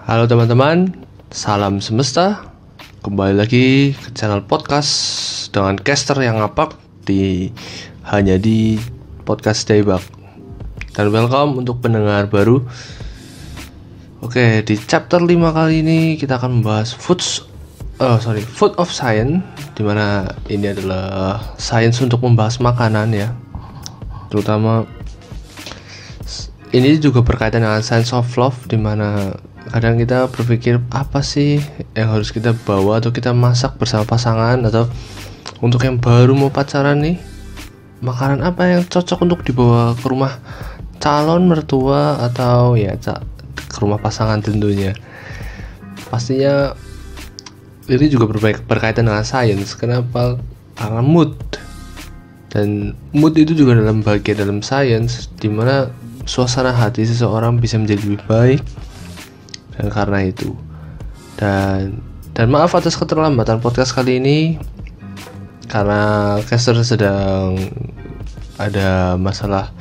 Halo teman-teman, salam semesta. Kembali lagi ke channel podcast dengan caster yang ngapak hanya di podcast Daybak. Dan welcome untuk pendengar baru. Oke, di chapter 5 kali ini kita akan membahas Food of Science, dimana ini adalah sains untuk membahas makanan ya. Terutama ini juga berkaitan dengan science of love, dimana kadang kita berpikir apa sih yang harus kita bawa atau kita masak bersama pasangan, atau untuk yang baru mau pacaran nih, makanan apa yang cocok untuk dibawa ke rumah calon mertua atau ya ke rumah pasangan tentunya. Pastinya ini juga berkaitan dengan sains. Kenapa? Karena mood, dan mood itu juga bagian dalam sains, dimana suasana hati seseorang bisa menjadi lebih baik. Dan karena itu dan maaf atas keterlambatan podcast kali ini, karena caster sedang ada masalah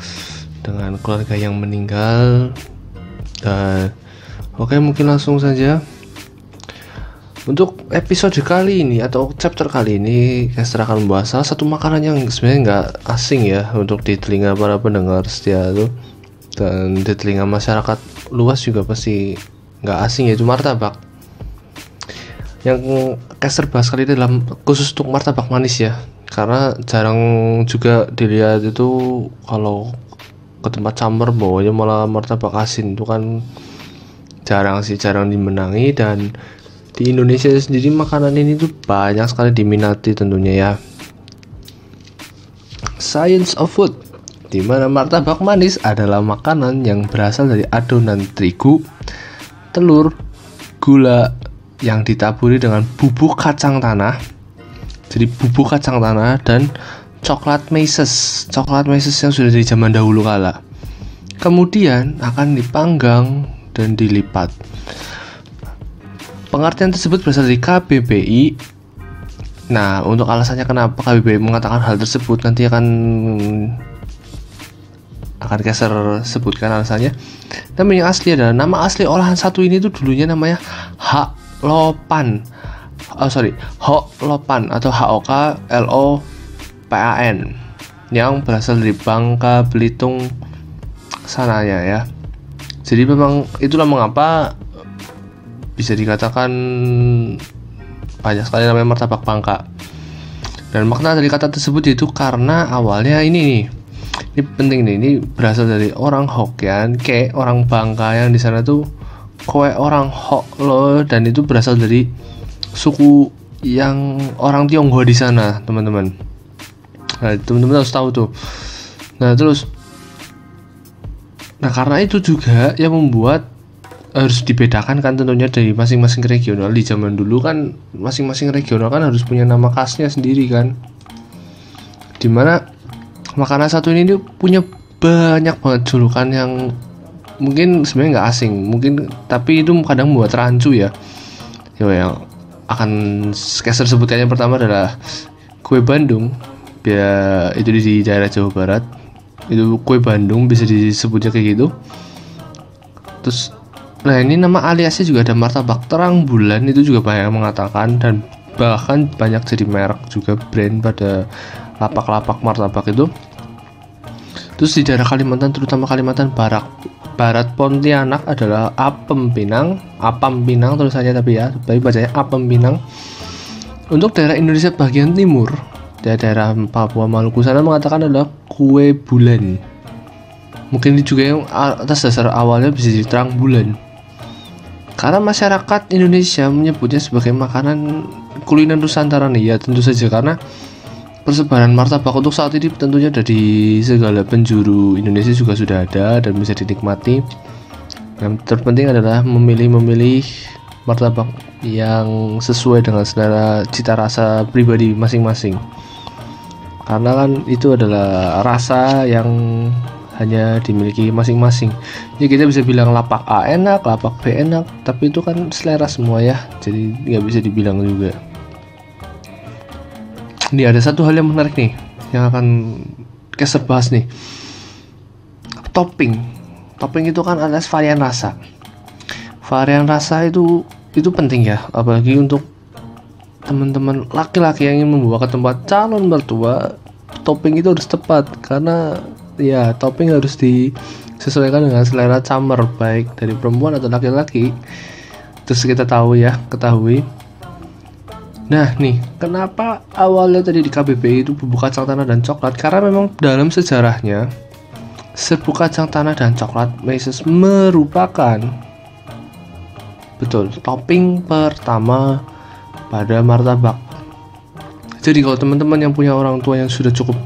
dengan keluarga yang meninggal. Dan oke, mungkin langsung saja untuk episode kali ini atau chapter kali ini, caster akan membahas salah satu makanan yang sebenarnya nggak asing ya untuk di telinga para pendengar setia tuh, dan di telinga masyarakat luas juga pasti nggak asing, yaitu martabak. Yang caster bahas kali ini dalam khusus untuk martabak manis ya, karena jarang juga dilihat itu kalau ke tempat campur bawanya malah martabak asin. Itu kan jarang dimenangi, dan di Indonesia sendiri makanan ini tuh banyak sekali diminati tentunya ya. Science of food, di mana martabak manis adalah makanan yang berasal dari adonan terigu, telur, gula yang ditaburi dengan bubuk kacang tanah. Jadi bubuk kacang tanah dan coklat meses yang sudah dari zaman dahulu kala. Kemudian akan dipanggang dan dilipat. Pengertian tersebut berasal dari KBBI. Nah, untuk alasannya kenapa KBBI mengatakan hal tersebut nanti akan caster sebutkan alasannya. Nama yang asli adalah, nama asli olahan satu ini tuh dulunya namanya hoklopan atau HOKLOPAN yang berasal dari Bangka Belitung sananya ya. Jadi memang itulah mengapa bisa dikatakan banyak sekali namanya martabak Bangka. Dan makna dari kata tersebut yaitu karena awalnya ini penting nih, ini berasal dari orang Hokkien, orang Bangka yang di sana tuh kue orang Hok loh, dan itu berasal dari suku yang orang Tionghoa di sana, teman-teman. Nah, teman-teman harus tahu tuh. Nah, karena itu juga yang membuat harus dibedakan kan tentunya dari masing-masing regional. Di zaman dulu kan masing-masing regional kan harus punya nama khasnya sendiri kan, dimana makanan satu ini punya banyak banget julukan yang mungkin sebenarnya nggak asing, tapi itu kadang membuat rancu ya. Yang akan caster sebutkannya pertama adalah kue Bandung. Biar itu di daerah Jawa Barat, itu kue Bandung bisa disebutnya kayak gitu. Terus, nah ini nama aliasnya juga ada martabak terang bulan, itu juga banyak yang mengatakan, dan bahkan banyak jadi merek juga brand pada lapak-lapak martabak itu. Terus di daerah Kalimantan, terutama Kalimantan Barat Pontianak adalah apam pinang tulisannya, tapi bacanya apam pinang. Untuk daerah Indonesia bagian timur, daerah Papua Maluku sana mengatakan adalah kue bulan. Mungkin juga yang atas dasar awalnya bisa jadi terang bulan, karena masyarakat Indonesia menyebutnya sebagai makanan kuliner Nusantara nih ya. Tentu saja karena persebaran martabak untuk saat ini tentunya ada di segala penjuru Indonesia juga sudah ada dan bisa dinikmati. Yang terpenting adalah memilih martabak yang sesuai dengan selera cita rasa pribadi masing-masing, karena kan itu adalah rasa yang hanya dimiliki masing-masing. Ya kita bisa bilang lapak A enak, lapak B enak, tapi itu kan selera semua ya, jadi nggak bisa dibilang juga. Ini ada satu hal yang menarik nih yang akan caster bahas nih. Topping itu kan ada varian rasa. Varian rasa itu penting ya, apalagi untuk teman-teman laki-laki yang ingin membawa ke tempat calon mertua. Topping itu harus tepat, karena ya topping harus disesuaikan dengan selera camar baik dari perempuan atau laki-laki. Terus kita ketahui. Nah nih, kenapa awalnya tadi di KBBI itu bubuk kacang tanah dan coklat? Karena memang dalam sejarahnya serbuk kacang tanah dan coklat meses merupakan topping pertama pada martabak. Jadi kalau teman-teman yang punya orang tua yang sudah cukup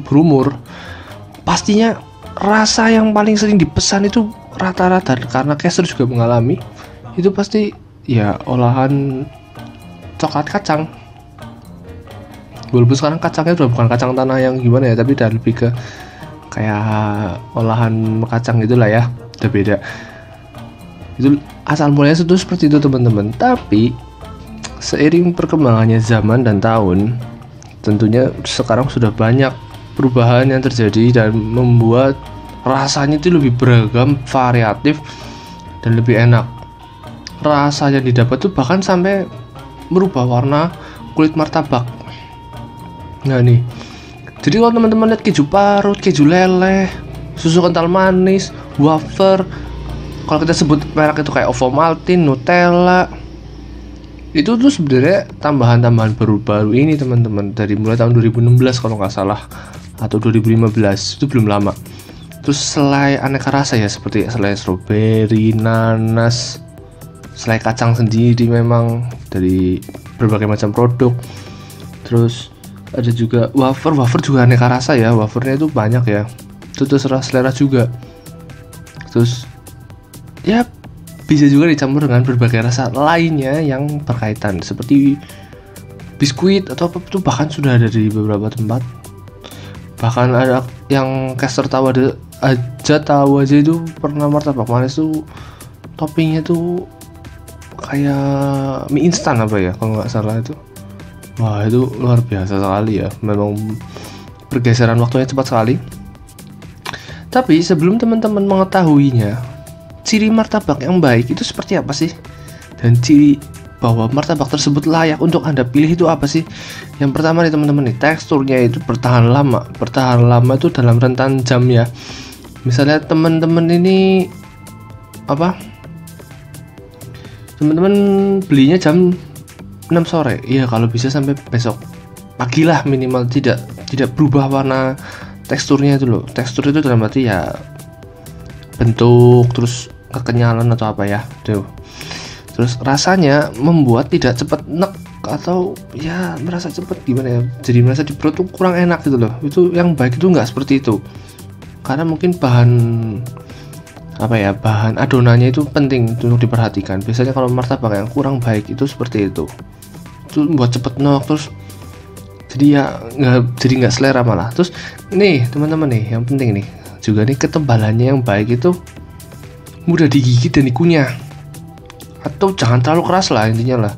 berumur, pastinya rasa yang paling sering dipesan itu rata-rata, karena Kester juga mengalami, itu pasti ya olahan coklat kacang. Walaupun sekarang kacangnya udah bukan kacang tanah yang gimana ya, tapi udah lebih ke kayak olahan kacang gitulah ya, udah beda. Itu asal mulanya itu seperti itu teman-teman. Tapi seiring perkembangannya zaman dan tahun, tentunya sekarang sudah banyak perubahan yang terjadi dan membuat rasanya itu lebih beragam, variatif, dan lebih enak. Rasa yang didapat tuh bahkan sampai merubah warna kulit martabak. Nah nih, jadi kalau teman-teman lihat keju parut, keju leleh, susu kental manis, wafer, kalau kita sebut merek itu kayak Ovomaltine, Nutella, itu tuh sebenarnya tambahan-tambahan baru-baru ini teman-teman, dari mulai tahun 2016 kalau nggak salah, atau 2015, itu belum lama. Terus selai aneka rasa ya, seperti selai strawberry, nanas, selai kacang sendiri memang dari berbagai macam produk. Terus ada juga wafer juga aneka rasa ya, wafernya itu banyak ya, itu terserah selera juga. Terus ya bisa juga dicampur dengan berbagai rasa lainnya yang berkaitan, seperti biskuit atau apa itu, bahkan sudah ada di beberapa tempat. Bahkan ada yang Kester tahu aja itu pernah martabak manis tuh toppingnya tuh kayak mie instan apa ya kalau nggak salah itu. Wah itu luar biasa sekali ya, memang pergeseran waktunya cepat sekali. Tapi sebelum teman-teman mengetahuinya, ciri martabak yang baik itu seperti apa sih? Dan ciri bahwa martabak tersebut layak untuk Anda pilih itu apa sih? Yang pertama nih teman-teman nih, teksturnya itu bertahan lama. Bertahan lama itu dalam rentan jam ya. Misalnya teman-teman ini teman-teman belinya jam 6 sore. Iya, kalau bisa sampai besok pagi lah minimal, tidak berubah warna teksturnya itu loh. Tekstur itu dalam arti ya bentuk, terus kekenyalan atau apa ya tuh. Terus rasanya membuat tidak cepat nek atau ya merasa cepat gimana ya, jadi merasa di perut tuh kurang enak gitu loh. Itu yang baik itu nggak seperti itu, karena mungkin bahan adonannya itu penting untuk diperhatikan. Biasanya kalau martabak yang kurang baik itu seperti itu buat cepet nok, terus jadi nggak selera malah. Terus nih teman-teman nih, yang penting nih juga nih, ketebalannya yang baik itu mudah digigit dan dikunyah, atau jangan terlalu keras lah intinya lah.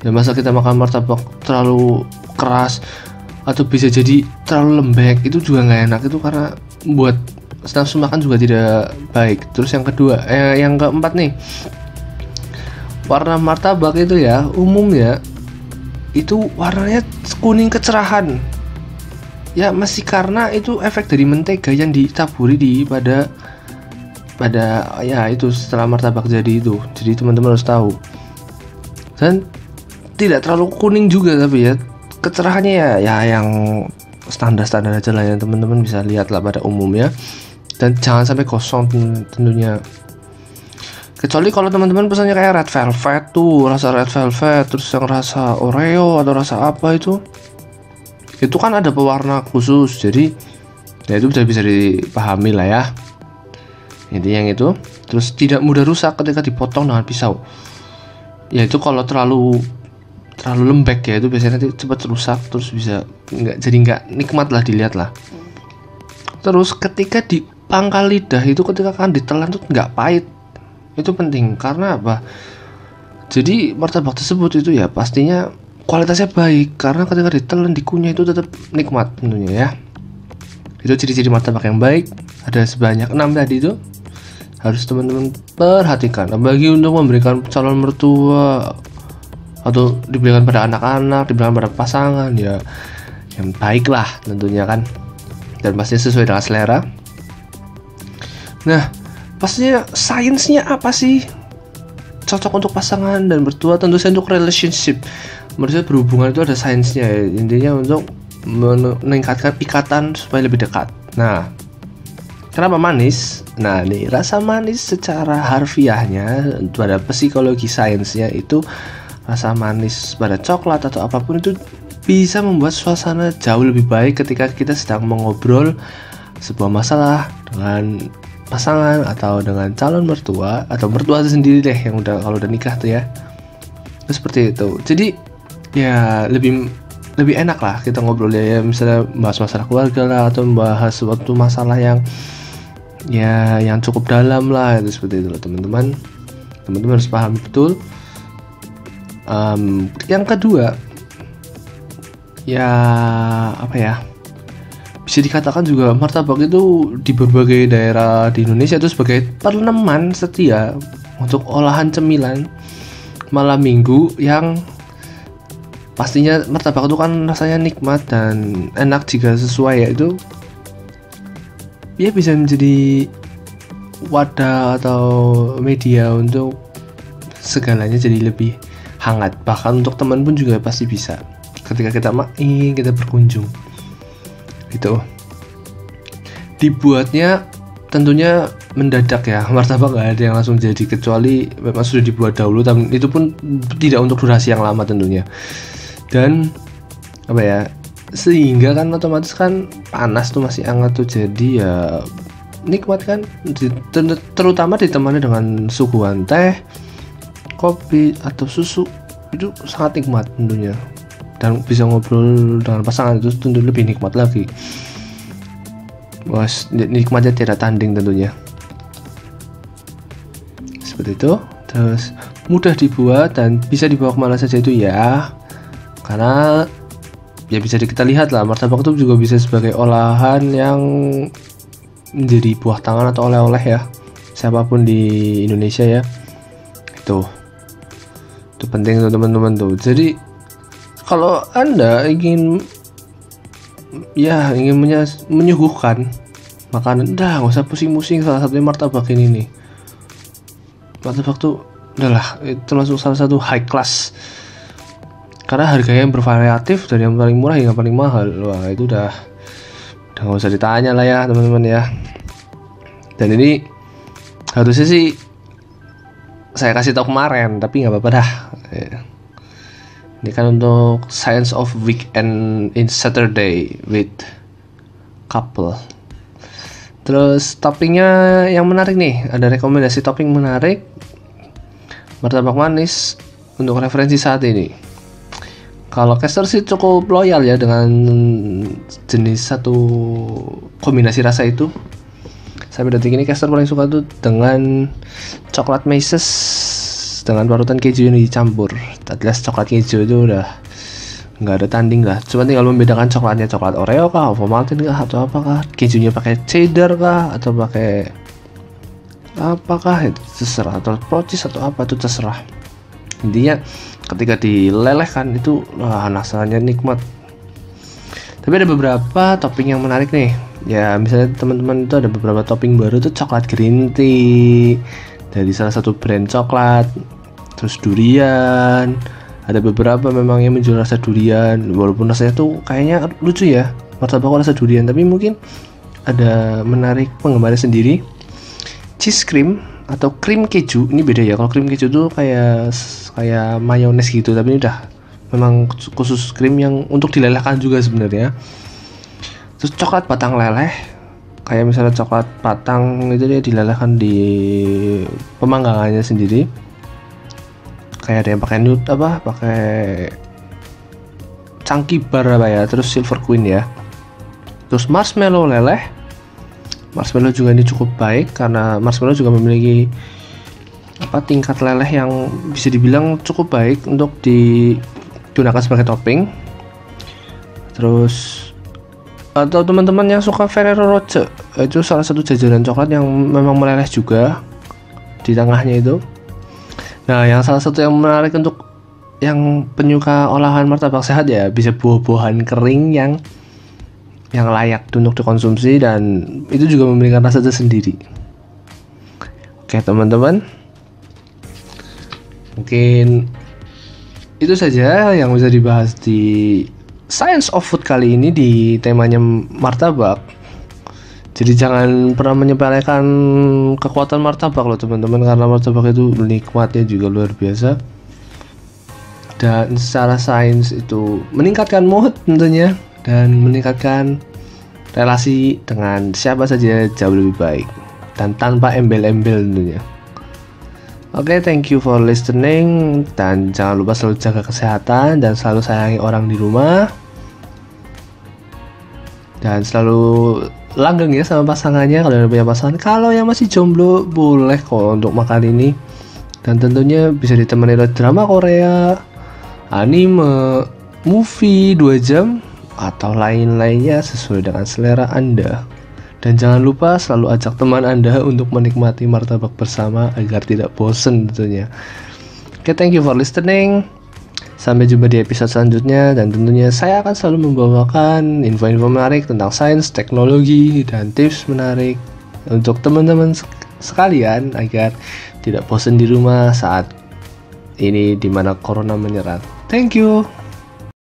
Ya masa kita makan martabak terlalu keras atau bisa jadi terlalu lembek, itu juga nggak enak itu, karena buat nafsu makan juga tidak baik. Terus yang kedua, yang keempat nih, warna martabak itu ya umumnya itu warnanya kuning kecerahan. Ya masih karena itu efek dari mentega yang ditaburi pada ya itu setelah martabak jadi itu. Jadi teman-teman harus tahu. Dan tidak terlalu kuning juga, tapi ya kecerahannya ya yang standar aja lah, yang teman-teman bisa lihat lah pada umumnya. Dan jangan sampai kosong tentunya. Kecuali kalau teman-teman pesannya kayak red velvet tuh, rasa red velvet, terus yang rasa Oreo atau rasa apa itu kan ada pewarna khusus, jadi ya itu bisa dipahami lah ya. Intinya yang itu. Terus tidak mudah rusak ketika dipotong dengan pisau. Ya itu kalau terlalu lembek ya, itu biasanya nanti cepat rusak, terus bisa nggak nikmat lah dilihat lah. Terus ketika di pangkal lidah itu, ketika kan ditelan tuh nggak pahit. Itu penting, karena apa? Jadi martabak tersebut itu ya pastinya kualitasnya baik, karena ketika ditelan dikunyah itu tetap nikmat tentunya ya. Itu ciri-ciri martabak yang baik, ada sebanyak 6 tadi itu. harus teman-teman perhatikan, apalagi untuk memberikan calon mertua atau diberikan pada anak-anak, diberikan pada pasangan ya yang baik lah tentunya kan, dan pasti sesuai dengan selera. Nah, pastinya sainsnya apa sih cocok untuk pasangan dan mertua? Tentu saja untuk relationship, menurut saya berhubungan itu ada sainsnya ya. Intinya untuk meningkatkan ikatan supaya lebih dekat. Nah, kenapa manis? Nah, nih rasa manis secara harfiahnya pada psikologi sainsnya itu rasa manis pada coklat atau apapun itu bisa membuat suasana jauh lebih baik ketika kita sedang mengobrol sebuah masalah dengan pasangan atau dengan calon mertua atau mertua itu sendiri deh yang kalau udah nikah tuh ya. Terus seperti itu. Jadi ya lebih enak lah kita ngobrol ya, misalnya bahas masalah keluarga lah atau membahas suatu masalah yang cukup dalam lah, itu seperti itu loh teman-teman. Teman-teman harus paham betul. Yang kedua ya apa ya, bisa dikatakan juga martabak itu di berbagai daerah di Indonesia itu sebagai peneman setia untuk olahan cemilan malam minggu yang pastinya martabak itu kan rasanya nikmat dan enak jika sesuai, yaitu ya bisa menjadi wadah atau media untuk segalanya jadi lebih hangat. Bahkan untuk teman pun juga pasti bisa ketika kita main, kita berkunjung gitu. Dibuatnya tentunya mendadak ya, martabak gak ada yang langsung jadi, kecuali memang sudah dibuat dahulu, tapi itu pun tidak untuk durasi yang lama tentunya. Dan apa ya, sehingga kan otomatis kan panas tuh, masih hangat tuh, jadi ya nikmat kan, terutama ditemani dengan suguhan teh, kopi atau susu, itu sangat nikmat tentunya. Dan bisa ngobrol dengan pasangan itu tentu lebih nikmat lagi. Wah, nikmatnya tidak tanding tentunya. Seperti itu. Terus mudah dibuat dan bisa dibawa kemana saja itu ya. Karena ya bisa kita lihat lah, martabak itu juga bisa sebagai olahan yang menjadi buah tangan atau oleh-oleh ya, siapapun di Indonesia ya. Itu penting tuh teman-teman tuh. Jadi kalau Anda ingin menyuguhkan makanan, nggak usah pusing-pusing, salah satunya martabak ini nih. Martabak tuh udahlah, itu termasuk salah satu high class karena harganya yang bervariatif dari yang paling murah hingga paling mahal. Wah, itu udah nggak usah ditanya lah ya teman-teman ya. Dan ini harusnya sih saya kasih tahu kemarin, tapi nggak apa-apa dah ya. Ini kan untuk Science of Weekend in Saturday with couple. Terus toppingnya yang menarik nih, ada rekomendasi topping menarik martabak manis untuk referensi saat ini. Kalau Kester sih cukup loyal ya dengan jenis satu kombinasi rasa itu. Sampai detik ini Kester paling suka tuh dengan coklat Maises dengan parutan keju yang dicampur. Jelas coklat keju itu udah nggak ada tanding lah. Cuma tinggal membedakan coklatnya, coklat Oreo kah, Ovomaltine kah, atau apakah, kejunya pakai cheddar kah, atau pakai apakah, itu terserah, atau procis atau apa, itu terserah. Intinya ketika dilelehkan itu rasanya nikmat. Tapi ada beberapa topping yang menarik nih ya, misalnya teman-teman itu ada beberapa topping baru tuh, coklat green tea dari salah satu brand coklat, terus durian. Ada beberapa memang yang menjual rasa durian, walaupun rasanya tuh kayaknya lucu ya, martabak rasa durian, tapi mungkin ada menarik penggemarnya sendiri. Cheese cream atau krim keju, ini beda ya. Kalau krim keju tuh kayak mayones gitu, tapi ini udah memang khusus krim yang untuk dilelehkan juga sebenarnya. Terus coklat batang leleh, kayak misalnya coklat batang itu dia dilelehkan di pemanggangannya sendiri. Kayak ada yang pakai nude pakai chunky bar apa ya, terus silver queen ya. Terus marshmallow leleh. Marshmallow juga ini cukup baik karena marshmallow juga memiliki tingkat leleh yang bisa dibilang cukup baik untuk digunakan sebagai topping. Terus atau teman-teman yang suka Ferrero Rocher, itu salah satu jajanan coklat yang memang meleleh juga. di tengahnya itu. Nah, yang salah satu yang menarik untuk yang penyuka olahan martabak sehat ya, bisa buah-buahan kering yang layak untuk dikonsumsi, dan itu juga memberikan rasa tersendiri. Oke teman-teman, mungkin itu saja yang bisa dibahas di Science of Food kali ini di temanya martabak. Jadi jangan pernah menyepelekan kekuatan martabak loh teman-teman, karena martabak itu nikmatnya juga luar biasa. Dan secara sains itu meningkatkan mood tentunya, dan meningkatkan relasi dengan siapa saja jauh lebih baik, dan tanpa embel-embel tentunya. Oke, thank you for listening, dan jangan lupa selalu jaga kesehatan dan selalu sayangi orang di rumah, dan selalu langgeng ya sama pasangannya kalau yang punya pasangan. Kalau yang masih jomblo boleh kok untuk makan ini, dan tentunya bisa ditemani oleh drama Korea, anime, movie 2 jam atau lain-lainnya sesuai dengan selera Anda. Dan jangan lupa selalu ajak teman Anda untuk menikmati martabak bersama agar tidak bosan tentunya. Oke, thank you for listening. Sampai jumpa di episode selanjutnya, dan tentunya saya akan selalu membawakan info-info menarik tentang sains, teknologi, dan tips menarik untuk teman-teman sekalian agar tidak bosan di rumah saat ini di mana corona menyerang. Thank you.